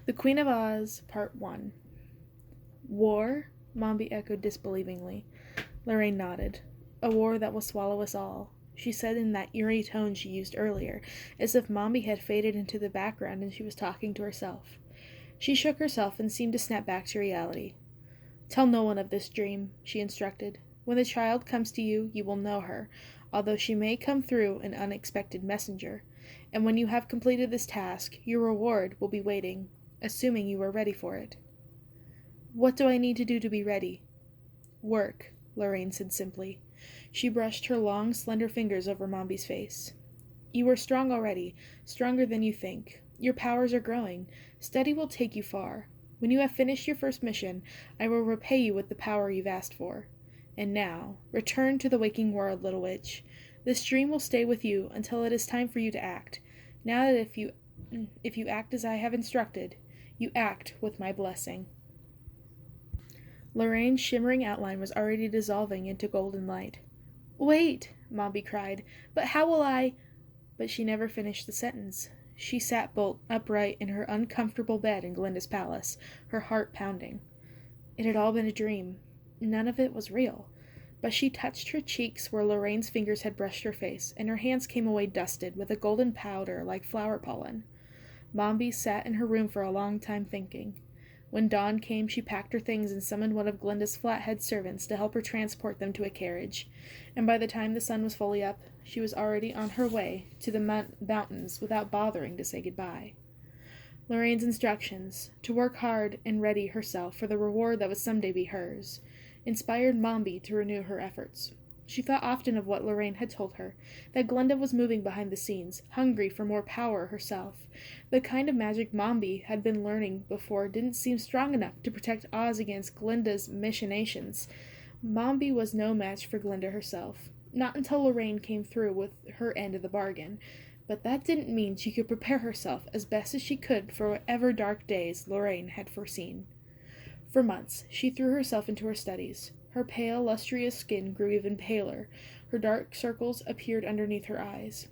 The Queen of Oz, Part 1. War? Mombi echoed disbelievingly. Lorraine nodded. A war that will swallow us all, she said in that eerie tone she used earlier, as if Mombi had faded into the background and she was talking to herself. She shook herself and seemed to snap back to reality. Tell no one of this dream, she instructed. When the child comes to you, you will know her, although she may come through an unexpected messenger. And when you have completed this task, your reward will be waiting, assuming you are ready for it. What do I need to do to be ready? Work, Lorraine said simply. She brushed her long, slender fingers over Mombi's face. You are strong already, stronger than you think. Your powers are growing. Study will take you far. When you have finished your first mission, I will repay you with the power you've asked for. And now, return to the waking world, little witch. This dream will stay with you until it is time for you to act. Now that if you act as I have instructed, you act with my blessing. Lorraine's shimmering outline was already dissolving into golden light. Wait, Mombi cried, but how will I... But she never finished the sentence. She sat bolt upright in her uncomfortable bed in Glinda's palace, her heart pounding. It had all been a dream. None of it was real. But she touched her cheeks where Lorraine's fingers had brushed her face, and her hands came away dusted with a golden powder like flower pollen. Mombi sat in her room for a long time thinking. When dawn came, she packed her things and summoned one of Glinda's flathead servants to help her transport them to a carriage, and by the time the sun was fully up, she was already on her way to the mountains without bothering to say goodbye. Lorraine's instructions, to work hard and ready herself for the reward that would someday be hers, inspired Mombi to renew her efforts. She thought often of what Lorraine had told her, that Glinda was moving behind the scenes, hungry for more power herself. The kind of magic Mombi had been learning before didn't seem strong enough to protect Oz against Glinda's machinations. Mombi was no match for Glinda herself, not until Lorraine came through with her end of the bargain. But that didn't mean she could prepare herself as best as she could for whatever dark days Lorraine had foreseen. For months, she threw herself into her studies. Her pale, lustrous skin grew even paler. Her dark circles appeared underneath her eyes.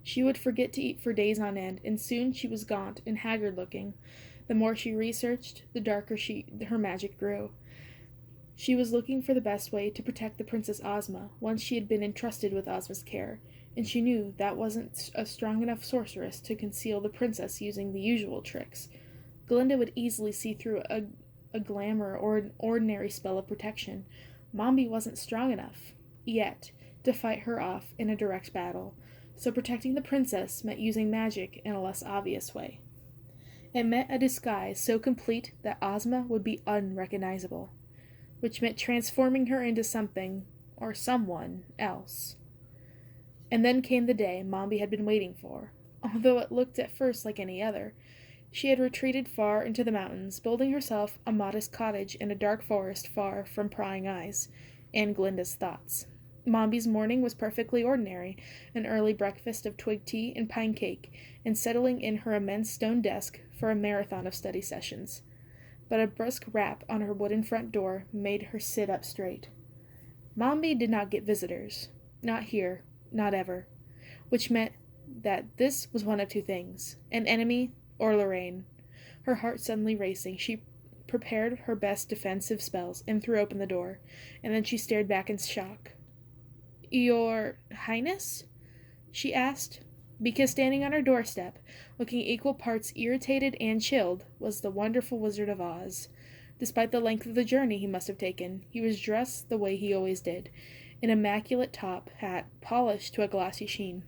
She would forget to eat for days on end, and soon she was gaunt and haggard-looking. The more she researched, the darker her magic grew. She was looking for the best way to protect the Princess Ozma, once she had been entrusted with Ozma's care, and she knew that wasn't a strong enough sorceress to conceal the princess using the usual tricks. Glinda would easily see through a glamour or an ordinary spell of protection. Mombi wasn't strong enough, yet, to fight her off in a direct battle, so protecting the princess meant using magic in a less obvious way. It meant a disguise so complete that Ozma would be unrecognizable, which meant transforming her into something, or someone, else. And then came the day Mombi had been waiting for, although it looked at first like any other. She had retreated far into the mountains, building herself a modest cottage in a dark forest far from prying eyes, and Glinda's thoughts. Mombi's morning was perfectly ordinary, an early breakfast of twig tea and pine cake, and settling in her immense stone desk for a marathon of study sessions. But a brusque rap on her wooden front door made her sit up straight. Mombi did not get visitors. Not here, not ever. Which meant that this was one of two things: an enemy or Lorraine. Her heart suddenly racing, she prepared her best defensive spells and threw open the door, and then she stared back in shock. Your Highness? She asked, because standing on her doorstep, looking equal parts irritated and chilled, was the wonderful Wizard of Oz. Despite the length of the journey he must have taken, he was dressed the way he always did, an immaculate top hat polished to a glossy sheen,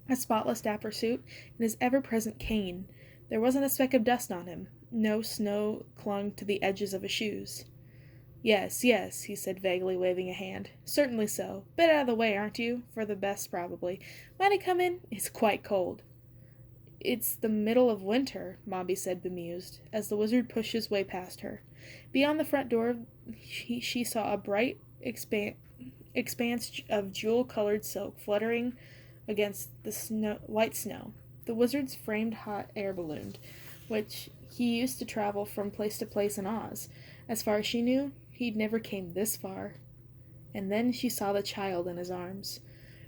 a spotless dapper suit, and his ever-present cane. There wasn't a speck of dust on him. No snow clung to the edges of his shoes. Yes, yes, he said vaguely, waving a hand. Certainly so. Bit out of the way, aren't you? For the best, probably. Might I come in? It's quite cold. It's the middle of winter, Mombi said, bemused, as the wizard pushed his way past her. Beyond the front door, she saw a bright expanse of jewel-colored silk fluttering against the white snow. The wizard's framed hot air balloon, which he used to travel from place to place in Oz. As far as she knew, he'd never came this far. And then she saw the child in his arms.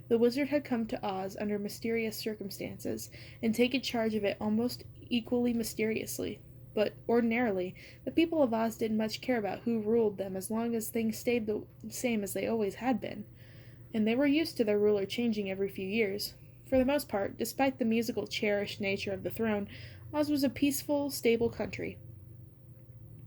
The wizard had come to Oz under mysterious circumstances, and taken charge of it almost equally mysteriously. But ordinarily, the people of Oz didn't much care about who ruled them as long as things stayed the same as they always had been, and they were used to their ruler changing every few years. For the most part, despite the musical, cherished nature of the throne, Oz was a peaceful, stable country.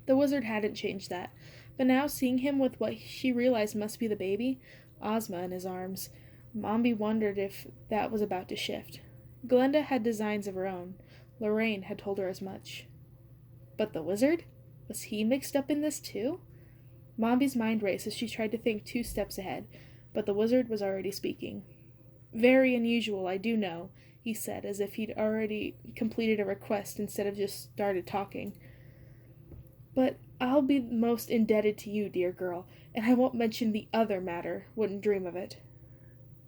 The Wizard hadn't changed that, but now seeing him with what she realized must be the baby, Ozma, in his arms, Mombi wondered if that was about to shift. Glinda had designs of her own. Lorraine had told her as much. But the Wizard? Was he mixed up in this too? Mombi's mind raced as she tried to think 2 steps ahead, but the Wizard was already speaking. Very unusual, I do know, he said, as if he'd already completed a request instead of just started talking. But I'll be most indebted to you, dear girl, and I won't mention the other matter, wouldn't dream of it.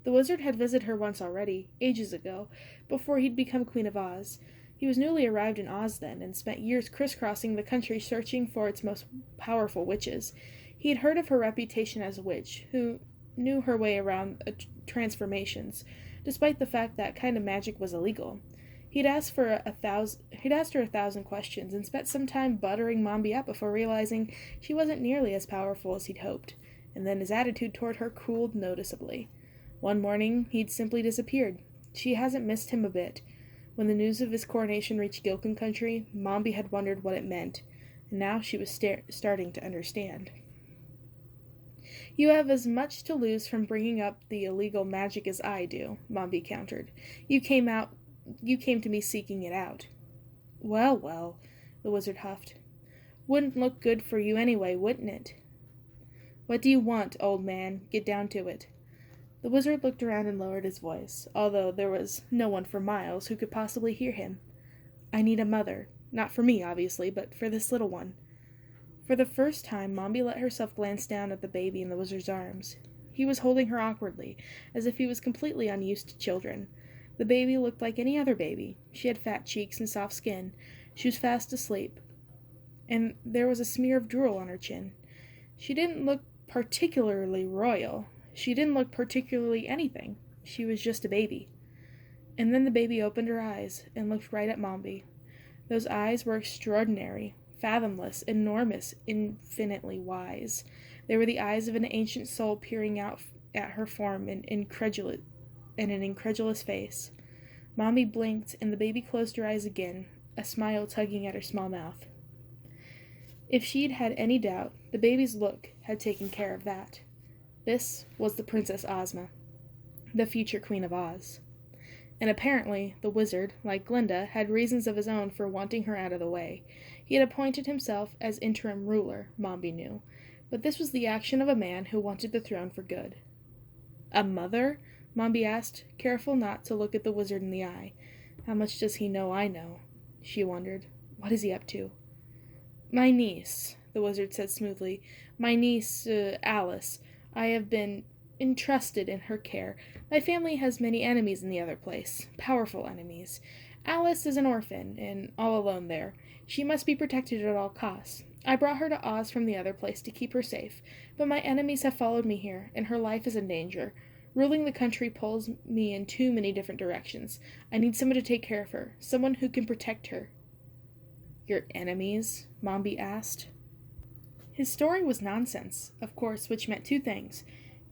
The Wizard had visited her once already, ages ago, before he'd become Queen of Oz. He was newly arrived in Oz then, and spent years crisscrossing the country searching for its most powerful witches. He had heard of her reputation as a witch, who knew her way around transformations, despite the fact that kind of magic was illegal. He'd asked her 1,000 questions, and spent some time buttering Mombi up before realizing she wasn't nearly as powerful as he'd hoped, and then his attitude toward her cooled noticeably. One morning, he'd simply disappeared. She hasn't missed him a bit. When the news of his coronation reached Gillikin Country, Mombi had wondered what it meant, and now she was starting to understand. You have as much to lose from bringing up the illegal magic as I do, Mombi countered. You came to me seeking it out. Well, well, the Wizard huffed. Wouldn't look good for you anyway, wouldn't it? What do you want, old man? Get down to it. The Wizard looked around and lowered his voice, although there was no one for miles who could possibly hear him. I need a mother. Not for me, obviously, but for this little one. For the first time, Mombi let herself glance down at the baby in the Wizard's arms. He was holding her awkwardly, as if he was completely unused to children. The baby looked like any other baby. She had fat cheeks and soft skin. She was fast asleep, and there was a smear of drool on her chin. She didn't look particularly royal. She didn't look particularly anything. She was just a baby. And then the baby opened her eyes and looked right at Mombi. Those eyes were extraordinary, fathomless, enormous, infinitely wise. They were the eyes of an ancient soul peering out at her form in an incredulous face. Mombi blinked, and the baby closed her eyes again, a smile tugging at her small mouth. If she'd had any doubt, the baby's look had taken care of that. This was the Princess Ozma, the future Queen of Oz. And apparently, the Wizard, like Glinda, had reasons of his own for wanting her out of the way. He had appointed himself as interim ruler, Mombi knew, but this was the action of a man who wanted the throne for good. A mother? Mombi asked, careful not to look at the Wizard in the eye. How much does he know I know? She wondered. What is he up to? My niece, the Wizard said smoothly. My niece, Alice. I have been entrusted in her care. My family has many enemies in the other place, powerful enemies. Alice is an orphan, and all alone there. She must be protected at all costs. I brought her to Oz from the other place to keep her safe, but my enemies have followed me here, and her life is in danger. Ruling the country pulls me in too many different directions. I need someone to take care of her, someone who can protect her. Your enemies? Mombi asked. His story was nonsense, of course, which meant 2 things.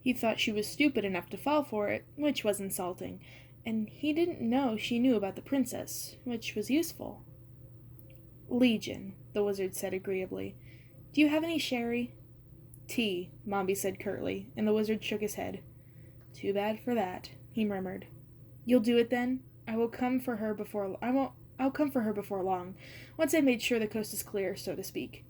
He thought she was stupid enough to fall for it, which was insulting, and he didn't know she knew about the princess, which was useful. Legion, the Wizard said agreeably. Do you have any sherry? Tea, Mombi said curtly, and the Wizard shook his head. Too bad for that, he murmured. You'll do it then? I'll come for her before long, once I've made sure the coast is clear, so to speak.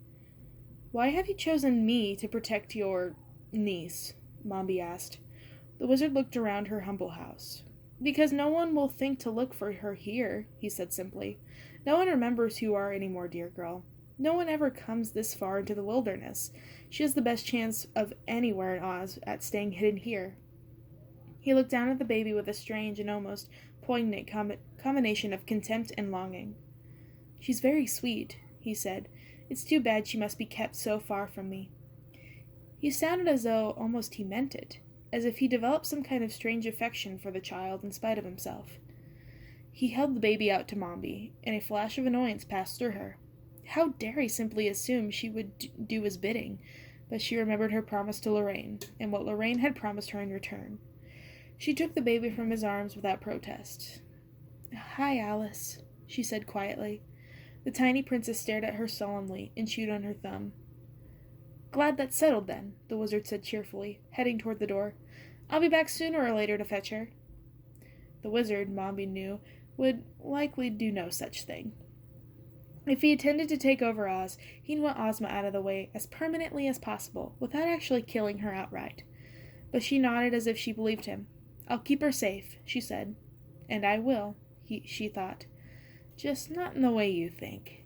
Why have you chosen me to protect your niece? Mombi asked. The Wizard looked around her humble house. Because no one will think to look for her here, he said simply. No one remembers who you are anymore, dear girl. No one ever comes this far into the wilderness. She has the best chance of anywhere in Oz at staying hidden here. He looked down at the baby with a strange and almost poignant combination of contempt and longing. She's very sweet, he said. It's too bad she must be kept so far from me. He sounded as though almost he meant it, as if he developed some kind of strange affection for the child in spite of himself. He held the baby out to Mombi, and a flash of annoyance passed through her. How dare he simply assume she would do his bidding? But she remembered her promise to Lorraine, and what Lorraine had promised her in return. She took the baby from his arms without protest. "Hi, Alice," she said quietly. The tiny princess stared at her solemnly and chewed on her thumb. "Glad that's settled, then," the wizard said cheerfully, heading toward the door. "I'll be back sooner or later to fetch her." The wizard, Mombi knew, would likely do no such thing. If he intended to take over Oz, he'd want Ozma out of the way as permanently as possible, without actually killing her outright. But she nodded as if she believed him. "I'll keep her safe," she said. "And I will," she thought. "Just not in the way you think."